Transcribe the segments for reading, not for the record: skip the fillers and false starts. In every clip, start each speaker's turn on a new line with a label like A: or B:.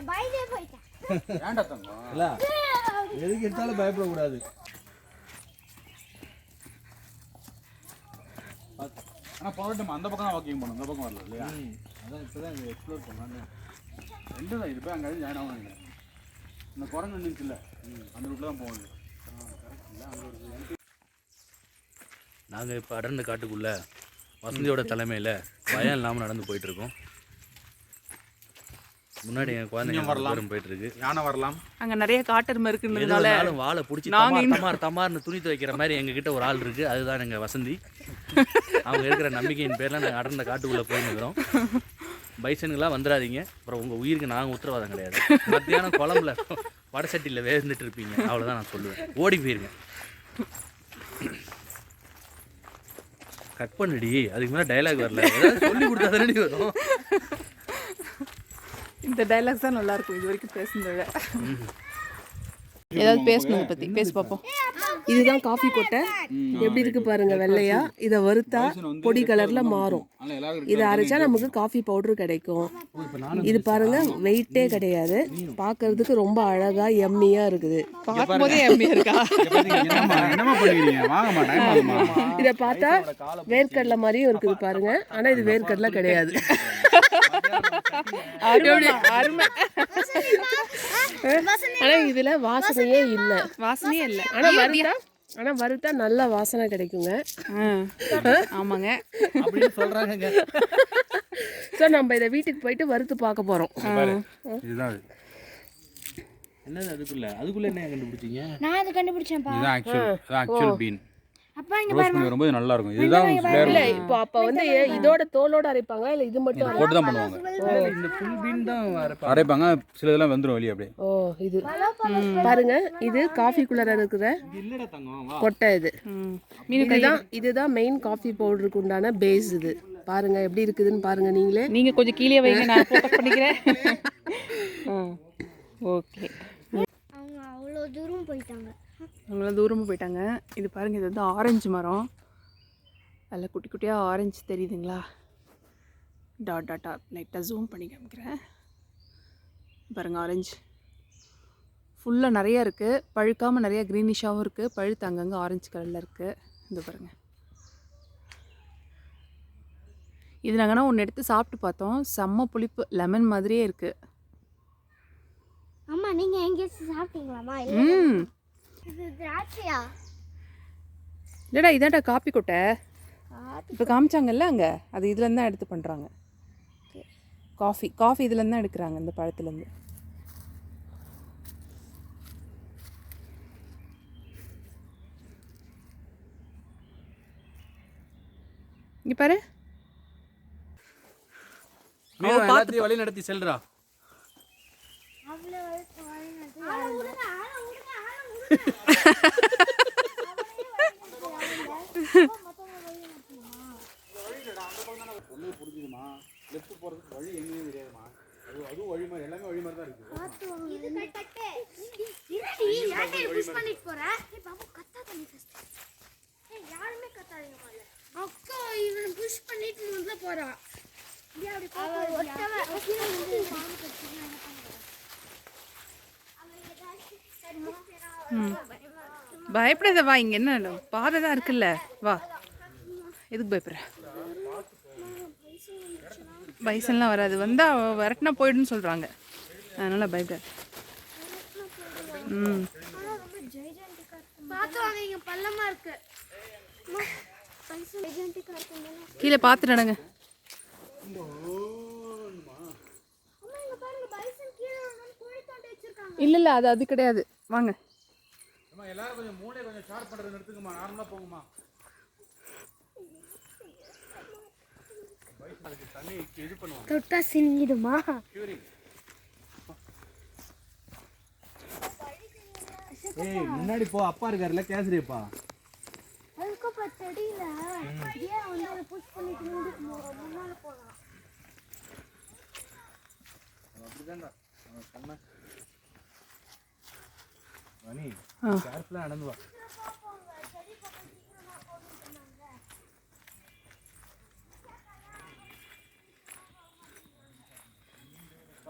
A: பயந்தே போயிட்டேன்.
B: ஏன்டா தங்கம்?
C: இல்ல எதுக்கு எடுத்தாலும் பயப்படக்கூடாது.
B: ஆனால் போகட்டும், அந்த பக்கம் தான் வாக்கிங் பண்ணணும், இந்த பக்கம் வரல இல்லையா?
C: அதான் இப்போ தான் இங்கே எக்ஸ்ப்ளோர் பண்ணலான்னு.
B: ரெண்டு தான் இது போய் அங்கே ஜாயின் ஆகணும் இல்லை. இந்த குரங்கு நின்றுச்சு இல்லை, அந்த ரூட்டில் தான் போகணும்.
D: நாங்கள் இப்போ அடர்ந்த காட்டுக்குள்ளே வசந்தியோட தலைமையில் பயம் இல்லாமல் நடந்து போயிட்டுருக்கோம். முன்னாடி என் குழந்தைங்க வரலாம் போயிட்டுருக்கு.
B: யானை வரலாம்.
E: அங்கே நிறைய காட்டெருமை இருக்குன்றதுனால
D: வாழை பிடிச்சி தமார்னு துணி துவைக்கிற மாதிரி எங்ககிட்ட ஒரு ஆள் இருக்குது. அதுதான் எங்கள் வசந்தி. அவங்க இருக்கிற நம்பிக்கையின் பேரில் நாங்கள் அடர்ந்த காட்டுக்குள்ளே போயின்னுக்கிறோம். பைசனுங்களாம் வந்துடாதீங்க, அப்புறம் உங்கள் உயிருக்கு நாங்கள் உத்தரவாதம் கிடையாது. மத்தியானம் குழம்புல வடசட்டியில் வேர்ந்துட்டு இருப்பீங்க, அவ்வளோதான் நான் சொல்லுவேன். ஓடி போயிருங்க. கட் பண்ணுடி, அதுக்கு மேலே டைலாக் வரல, ஏதாவது சொல்லி கொடுத்தா தானே வரும்.
E: இந்த டைலாக்ஸ் தான் நல்லா இருக்கும் இது வரைக்கும் பேசுனதை விட. ஏதாவது பேசணும் பற்றி பேசி பார்ப்போம்.
F: இதுதான் காஃபி கொட்டை. எப்படி இருக்கு பாருங்க, வெள்ளையா. இதை வறுத்தா பொடி கலர்ல மாறும். இதை அரைச்சா நமக்கு காஃபி பவுடர் கிடைக்கும். இது பாருங்க, வெயிட்டே கிடையாது. பாக்குறதுக்கு ரொம்ப அழகா எம்மியா இருக்குது.
E: பார்க்கும்போதே எம்மியா இருக்கா?
F: இதை பார்த்தா வேர்க்கடலை மாதிரியும் இருக்குது பாருங்க. ஆனா இது வேர்க்கடலை கிடையாது. ஆனா இதுல வாசனையே இல்ல.
E: வாசனையே இல்ல.
F: ஆனா வறுத்தா நல்ல வாசனை கிடைக்குங்க.
E: ஆமாங்க
C: அப்படின்னு சொல்றாங்க.
F: சோ நம்ம இதை வீட்டுக்கு போயிட்டு வறுத்து பார்க்க போறோம்.
B: இதுதான்
D: என்னது அதுக்குள்ள என்ன கண்டுபிடிச்சீங்க?
A: நான் அதை கண்டுபிடிச்சேன்ப்பா.
B: இதுதான் ஆக்சுவல் பீன்.
A: அப்பா இங்க
B: ரோஸ்ட் பண்ணி வரும்போது நல்லா இருக்கும். இதுதான் ஃப்ளேவர்.
F: இல்ல இப்போ அப்ப வந்து இதோட தோலோட அரைப்பாங்களா இல்ல இது மட்டும்
B: போட்டு தான் பண்ணுவாங்க.
D: இந்த ஃபுல் பீன் தான்
B: அரைப்பாங்க, சில இதெல்லாம் வந்துடும் வெளியே அப்படியே.
F: ஓ இது பாருங்க, இது காஃபிக்குள்ள இருக்கிற
D: இல்லடா தங்கம், வா.
F: கொட்டை. இதுதான் மெயின் காஃபி பவுடருக்கு உண்டான பேஸ். இது பாருங்க எப்படி இருக்குதுன்னு பாருங்க நீங்களே.
E: நீங்க கொஞ்சம் கீழே வைங்க, நான் ஃபோக்கஸ் பண்ணிக்கிறேன். ஓகே,
A: அவங்க அவ்வளோ தூரம் போயிட்டாங்க.
E: அவங்கள தூரமாக போயிட்டாங்க. இது பாருங்கள், இது வந்து ஆரஞ்சு மரம். அதில் குட்டி குட்டியாக ஆரஞ்சு தெரியுதுங்களா? டாட் டாட்டா லைட்டாக ஜூம் பண்ணி காமிக்கிறேன் பாருங்கள். ஆரஞ்சு ஃபுல்லாக நிறையா இருக்குது. பழுக்காமல் நிறையா க்ரீனிஷாகவும் இருக்குது. பழுத்து அங்கங்கே ஆரஞ்சு கலரில் இருக்குது. இது பாருங்கள். இது நாங்கள் ஒன்று எடுத்து சாப்பிட்டு பார்த்தோம். செம்ம புளிப்பு, லெமன் மாதிரியே இருக்குது.
A: அம்மா நீங்கள் எங்கேயாச்சும் சாப்பிட்டீங்களாம்மா? இது திராட்சையா?
E: இல்லைடா, இதான்டா காப்பி கொட்டை. இப்போ காமிச்சாங்கல்ல அங்கே, அது இதுலேருந்து தான் எடுத்து பண்ணுறாங்க. காஃபி இதுலேருந்து தான் எடுக்கிறாங்க, இந்த பழத்துலேருந்து. இங்கே பாரு,
D: எல்லாத்தையும் வழி நடத்தி செல்றா.
E: பயப்படாத, வா. இங்கே என்ன பாதை தான் இருக்குல்ல, வா. எதுக்கு பயப்படுற? பைசன்லாம் வராது. வந்தால் விரட்டினா போயிடுன்னு சொல்கிறாங்க, அதனால் பயப்படாது. கீழே பார்த்து நடங்க. இல்லை அது கிடையாது, வாங்க.
B: எல்லாரும் கொஞ்சம் மூளை கொஞ்சம் ஷார்ப் பண்றது நிறுத்துங்கம்மா, நார்மலா போங்கம்மா. அதுக்கு தண்ணி இது பண்ணுவாங்க,
A: தொட்டா சிந்திடுமா?
C: ஏய் முன்னாடி போ, அப்பா இருக்காருல்ல கேசரியப்பா.
A: அதுக்கு பத்தடியில ஏன் வந்து அதை புஷ் பண்ணிட்டு முன்னால போகலாம்.
C: அப்படிதான்டா பண்ண. மணி கேர்ஃபுல்லா நடந்து வா.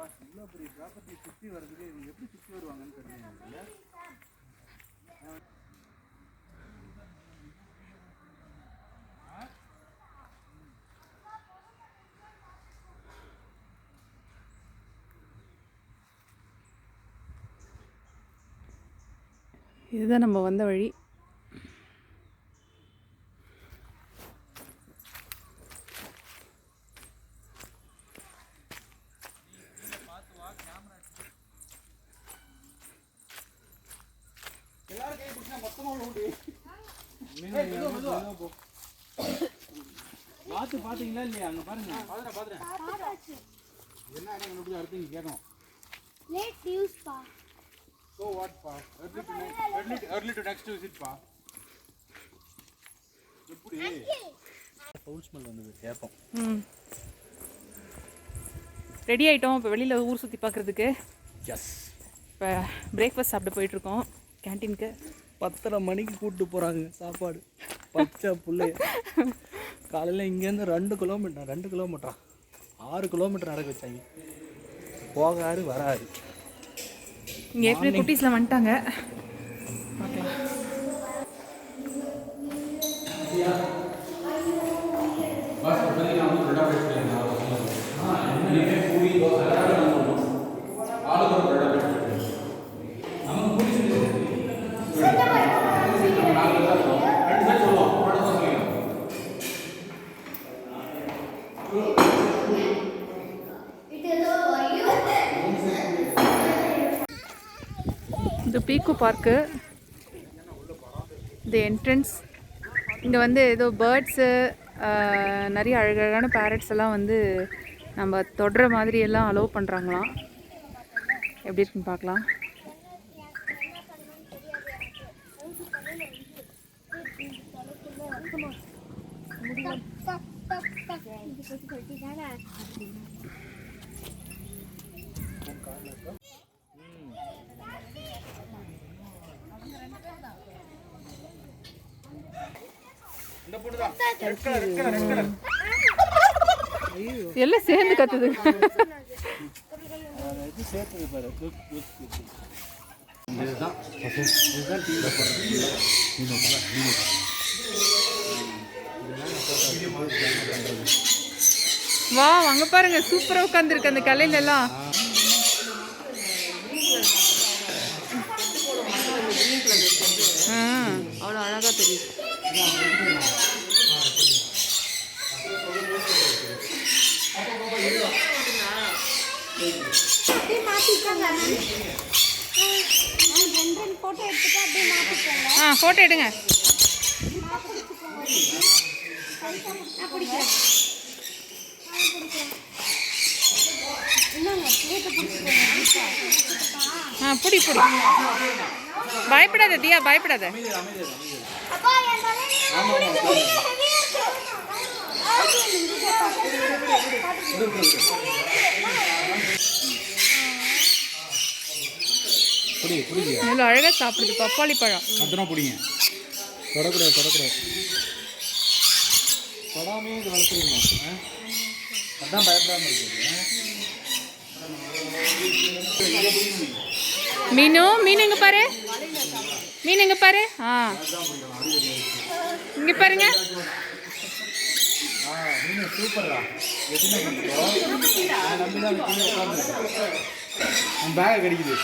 B: இவ்வளோ பெரிய ப்ராப்பர்ட்டி சுற்றி வர்றதுக்கு இவங்க எப்படி சுற்றி வருவாங்கன்னு தெரியல.
E: இதுதான் நம்ம வந்த வழி.
B: பார்த்து பார்த்தீங்களா இல்லையா? அங்கே பாருங்க. பார்த்துறேன். என்ன இடம் கண்டுபிடிச்சி அடுத்து இங்கே கேட்கணும்.
A: லேட் யூஸ் பா.
B: So what பா? early to next visit பா. எப்படி?
D: ஃபவுல் ஸ்மெல் வந்தது கேட்போம்.
E: ரெடி ஆகிட்டோம். இப்போ வெளியில் ஊர் சுற்றி பார்க்குறதுக்கு.
D: எஸ்.
E: இப்போ பிரேக்ஃபாஸ்ட் சாப்பிட போயிட்டுருக்கோம் கேன்டீனுக்கு.
D: 10:30 மணிக்கு கூப்பிட்டு போகிறாங்க சாப்பாடு. பச்சை பிள்ளைய காலையில் இங்கேருந்து 2 கிலோமீட்டர் 6 கிலோமீட்டர் நடக்க வச்சாங்க. போகாரு வராரு.
E: இங்கே ஏற்கனவே குட்டீஸில் வந்துட்டாங்க. இது பீக்கோ பார்க்கு. இது என்ட்ரன்ஸ். இங்கே வந்து ஏதோ பேர்ட்ஸு, நிறைய அழகழகான பேரட்ஸ் எல்லாம் வந்து நம்ம தொடுற மாதிரி எல்லாம் அலோவ் பண்ணுறாங்களாம். எப்படி இருக்குன்னு பார்க்கலாம். எல்லாம் சேர்ந்து கத்துது. வா அங்க பாருங்க, சூப்பரா உட்காந்துருக்கு அந்த கலையில எல்லாம். அவ்வளோ அழகா தெரியுது. போட்டோ எடுங்க. புடி புடி. பயப்படாத தியா, பயப்படாத. இவ்வளோ அழகாக சாப்பிடுது பப்பாளி பழம்.
B: அதெல்லாம் பிடிங்க. தொடக்கூடாது தொடக்கூடாது. தொடாமே இது வளர்த்துருங்க. அதான் பயப்படாம இருக்குது.
E: மீனு மீன் எங்க பாரு, மீன் எங்க பாரு. இங்க பாருங்க.
B: மீன் சூப்பர்டா. பேக் கிடைக்குது.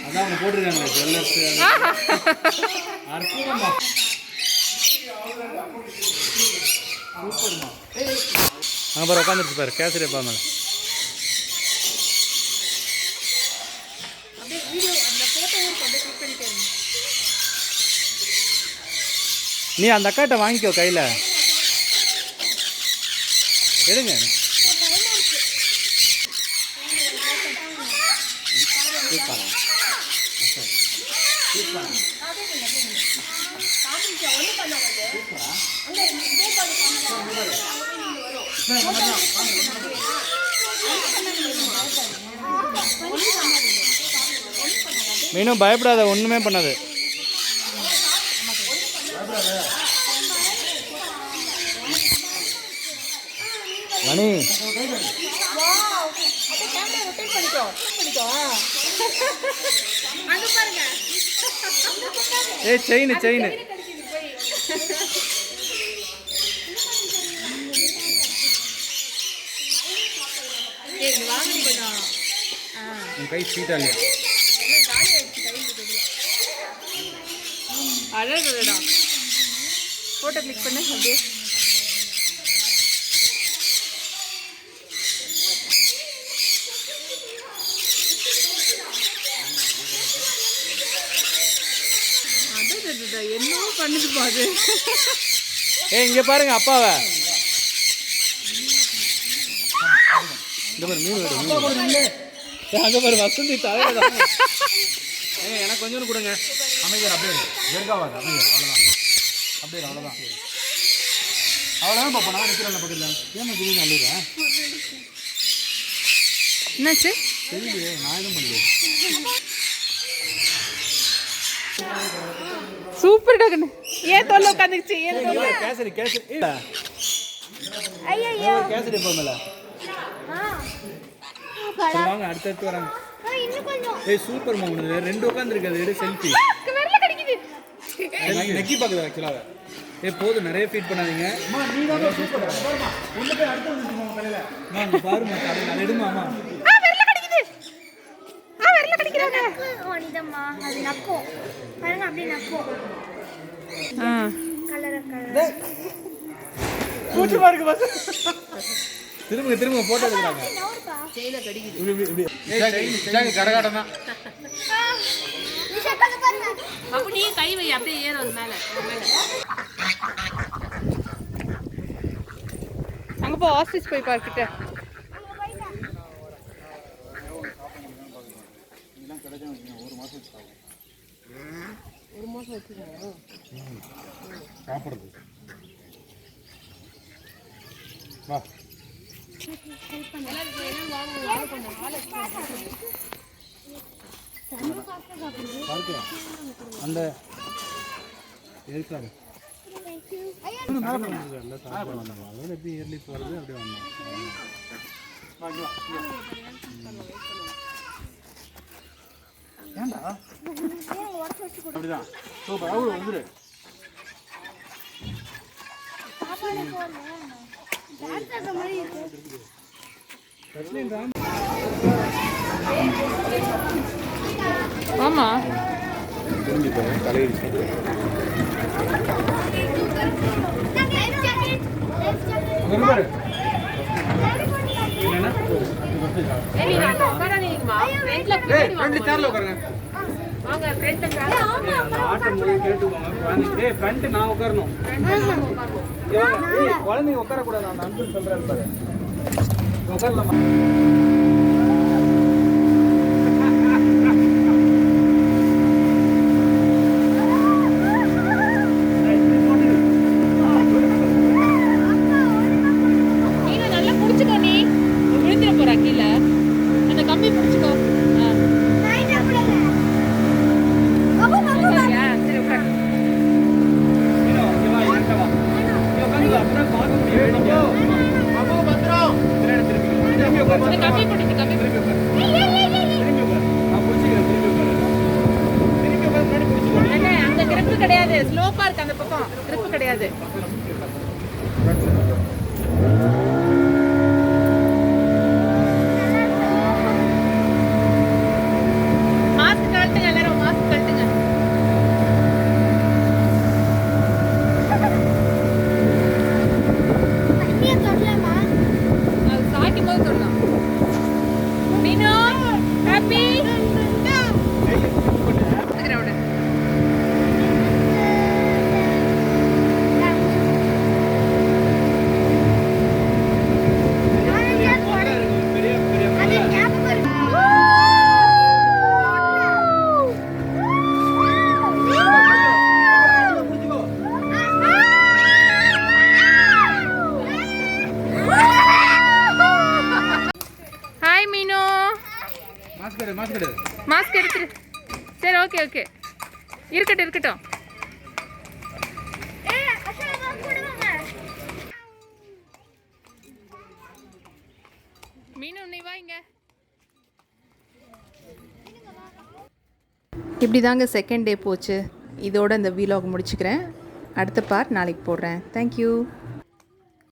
B: அதான் அவங்க போட்டிருக்காங்க ஜுவல்லர்ஸ். அற்புதமா சூப்பர்மா.
D: அங்கே பாரு உட்காந்துருச்சு பாரு கேசரி அப்பா மேலே. நீ அந்த அக்காட்ட வாங்கிக்கோ கையில் எடுங்க. மீனும் பயப்படாத, ஒன்றுமே பண்ணாது. மணி
C: ஏய் செயின் உன் கை ஸ்வீட்டா இல்லையா?
E: அழகுடா ஃபோட்டோ கிளிக் பண்ணு அப்படியே. என்னவோ பண்ணுது பாரு.
C: ஏய் இங்க பாருங்க அப்பாவை. இந்த பாரு மீன் வேடு. அங்க பாரு வசந்தி தலையில. ஏங்க எனக்கு கொஞ்சம் கொடுங்க. அமைதியா அப்படியே ஜெர்காவாது அமைதியா அவ்வளவுதான். அப்படியே அவ்வளவுதான். அவ்வளவுதான் பாப்பா நான் நிக்கிறேன் பக்கத்துல. ஏன் திடீர்னு அழுறேன்?
E: என்னாச்சு?
C: தெரியலையே நான் எதுவும் பண்ணலையே.
E: சூப்பர் டகன். ஏன் தொல்ல உட்காந்துச்சு? ஏன் தொல்ல?
C: கேசரி
A: ஐயோ
C: கேசரி போமல. வாங்க அடுத்து வராங்க.
A: இன்னும் கொஞ்சம்.
C: ஏய் சூப்பர் மோகன் ரெண்டு உட்கார்ந்திருக்கு அது எடு செல்ஃபி.
E: விரல கடிக்குது.
C: நக்கி பாக்குது ஆக்சுவலா. ஏய் போதும் நிறைய ஃபீட் பண்ணாதீங்க. அம்மா நீ தான் சூப்பர். பாருமா. உள்ள போய் அடுத்து வந்துருமா தலையில. அம்மா பாருமா தலையில அது எடுமா அம்மா.
E: விரல கடிக்குது. விரல கடிக்குறாங்க.
A: ஓனிதம்மா அது நக்கும். பாருங்க அப்படியே நக்கும். கலர்.
C: பூச்சி மார்க்கு பஸ். திரும்ப போட்டோ எடுக்கறாங்க.
F: செயினை கடிக்குது.
C: இப்படி கரகாட்டம் தான்.
F: அப்படியே கை வை அப்படியே ஏறும் அது மேல.
E: அங்க போ ஆஸ்ட்ரிச் போய் பார்க்கிட்ட.
F: ஒரு மாசம் வச்சிருக்காங்க.
C: சாப்பிடுறது. வா. அந்த இருக்காங்க. எப்படி ஏர்லி போகிறது அப்படியே வந்தோம். ஏண்டா அப்படிதான் சூப்பர் அவ்வளோ வந்துடு.
E: ஆமா
C: திரும்பி போகிறேன் தலையில் நான் உட்காரணும். குழந்தைங்க உட்காரக்கூடாது. நான் அன்பு சொல்றேன் பாரு உட்காரலாமா?
E: கிடையாது ஸ்லோப்பா இருக்கு அந்த பக்கம் கிரிப் கிடையாது. மாஸ்க் கழட்டுங்க எல்லாரும் மாஸ்க் கழட்டுங்க. அது சாய்க்கும் போது சொல்லலாம். மீனு ஹாப்பி மாஸ்க் எடுத்துரு. சரி ஓகே ஓகே இருக்கட்டும் இருக்கட்டும். மீனு நீ வா இங்க. இப்படி தாங்க செகண்ட் டே போச்சு. இதோட இந்த வீலாக் முடிச்சுக்கிறேன். அடுத்த பார்ட் நாளைக்கு போடுறேன். தேங்க்யூ.